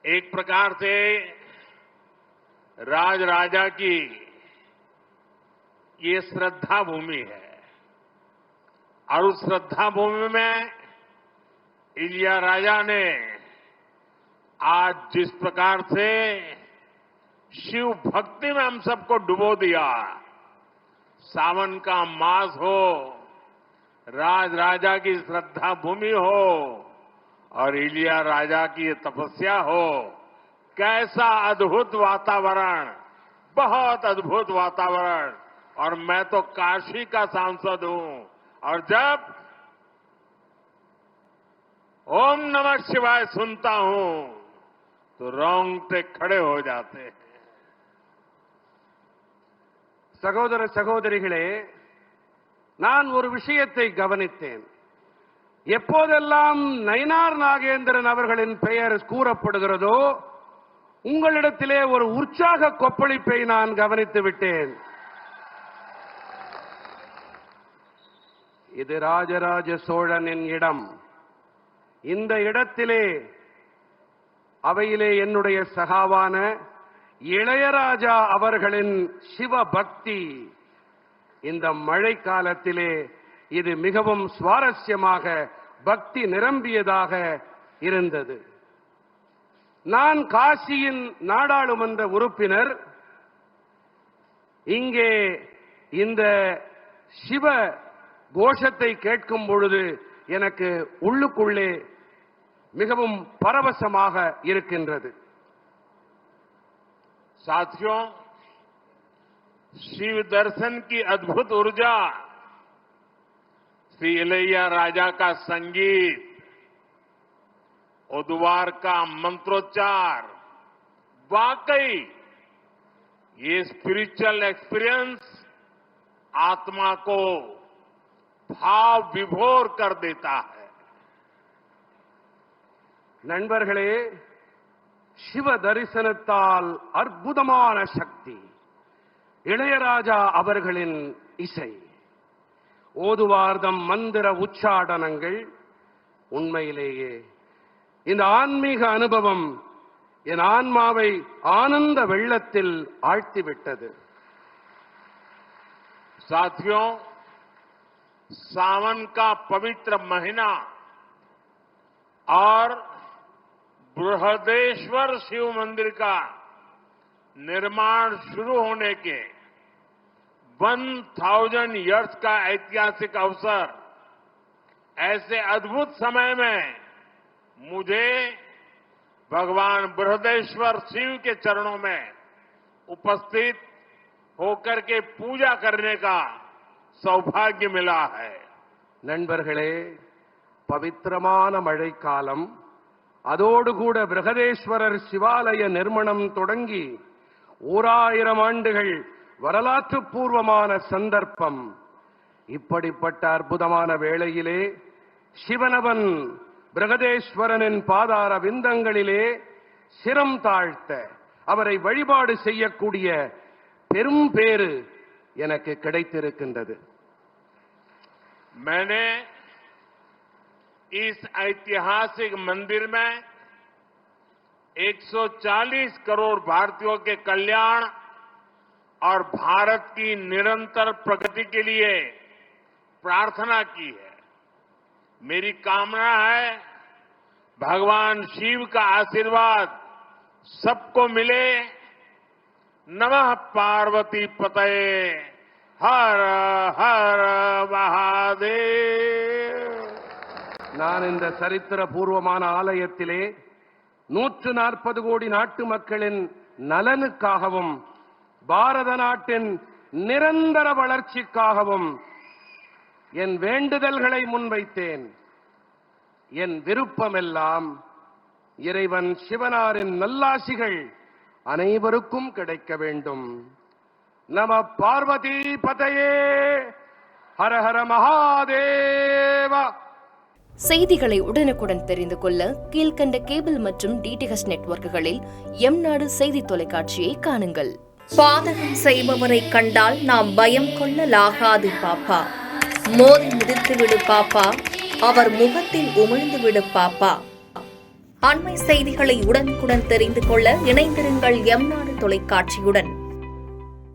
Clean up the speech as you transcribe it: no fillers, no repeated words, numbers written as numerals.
एक प्रकार से राज राजा की ये श्रद्धा भूमि है और उस श्रद्धा भूमि में इलिया राजा ने आज जिस प्रकार से शिव भक्ति में हम सबको डुबो दिया, सावन का मास हो, राज राजा की श्रद्धा भूमि हो और इलिया राजा की तपस्या हो, कैसा अद्भुत वातावरण, बहुत अद्भुत वातावरण। और मैं तो काशी का सांसद हूं और जब ओम नमः शिवाय सुनता हूं तो रोंगटे खड़े हो जाते हैं। சகோதர சகோதரிகளே, நான் ஒரு விஷயத்தை கவனித்தேன். எப்போதெல்லாம் நயினார் நாகேந்திரன் அவர்களின் பெயர் கூறப்படுகிறதோ உங்களிடத்திலே ஒரு உற்சாக கொப்பளிப்பை நான் கவனித்து விட்டேன். இது ராஜராஜ சோழனின் இடம். இந்த இடத்திலே அவையிலே என்னுடைய சகாவான இளையராஜா அவர்களின் சிவபக்தி இந்த மழை காலத்திலே இது மிகவும் சுவாரஸ்யமாக பக்தி நிரம்பியதாக இருந்தது. நான் காசியின் நாடாளுமன்ற உறுப்பினர். இங்கே இந்த சிவ கோஷத்தை கேட்கும் பொழுது எனக்கு உள்ளுக்குள்ளே மிகவும் பரவசமாக இருக்கின்றது. साथियों, शिव दर्शन की अद्भुत ऊर्जा, श्री इलैया राजा का संगीत, उद्वार का मंत्रोच्चार, वाकई ये स्पिरिचुअल एक्सपीरियंस आत्मा को भाव विभोर कर देता है. நண்பர்களே, சிவ தரிசனத்தால் அற்புதமான சக்தி, இளையராஜா அவர்களின் இசை, ஓதுவார்தம் மந்திர உச்சாடனங்கள், உண்மையிலேயே இந்த ஆன்மீக அனுபவம் என் ஆன்மாவை ஆனந்த வெள்ளத்தில் ஆழ்த்திவிட்டது. साथियों, सावन का पवित्र महीना और बृहदेश्वर शिव मंदिर का निर्माण शुरू होने के 1000 ईयर्स का ऐतिहासिक अवसर, ऐसे अद्भुत समय में मुझे भगवान बृहदेश्वर शिव के चरणों में उपस्थित होकर के पूजा करने का सौभाग्य मिला है. நண்பர்களே, பவித்திரமான மழைக்காலம், அதோடு கூட பிரகதேஸ்வரர் சிவாலய நிர்மாணம் தொடங்கி 1000 ஆண்டுகள் வரலாற்று பூர்வமான சந்தர்ப்பம். இப்படிப்பட்ட அற்புதமான வேளையிலே சிவனவன் பிரகதேஸ்வரனின் பாதார விந்தங்களிலே சிரம் தாழ்த்த அவரை வழிபாடு செய்யக்கூடிய பெரும் பேறு எனக்கு கிடைத்திருக்கின்றது. मैंने इस ऐतिहासिक मंदिर में 140 करोड़ भारतीयों के कल्याण और भारत की निरंतर प्रगति के लिए प्रार्थना की है. मेरी कामना है भगवान शिव का आशीर्वाद सबको मिले. नमः पार्वती पतये, हर हर महादेव. நான் இந்த சரித்திர பூர்வமான ஆலயத்திலே 140 கோடி நாட்டு மக்களின் நலனுக்காகவும் பாரத நாட்டின் நிரந்தர வளர்ச்சிக்காகவும் என் வேண்டுதல்களை முன்வைத்தேன். என் விருப்பமெல்லாம் இறைவன் சிவனாரின் நல்லாசிகள் அனைவருக்கும் கிடைக்க வேண்டும். நம பார்வதி பதயே, ஹர ஹர மகாதேவ. செய்திகளை உடனுக்குடன் தெரிந்து கொள்ள கீழ்கண்ட கேபிள் மற்றும் டிடிஎச் நெட்வொர்க்குகளில் எம் நாடு செய்தி தொலைக்காட்சியை காணுங்கள். பாதகம் செய்பவரை கண்டால் நாம் பயம் கொள்ளலாகாது பாப்பா. மோதி மிதித்து விடு பாப்பா, அவர் முகத்தில் உமிழ்ந்து விடு பாப்பா. அண்மை செய்திகளை உடனுக்குடன் தெரிந்து கொள்ள இணைந்திருங்கள் எம் நாடு தொலைக்காட்சியுடன்.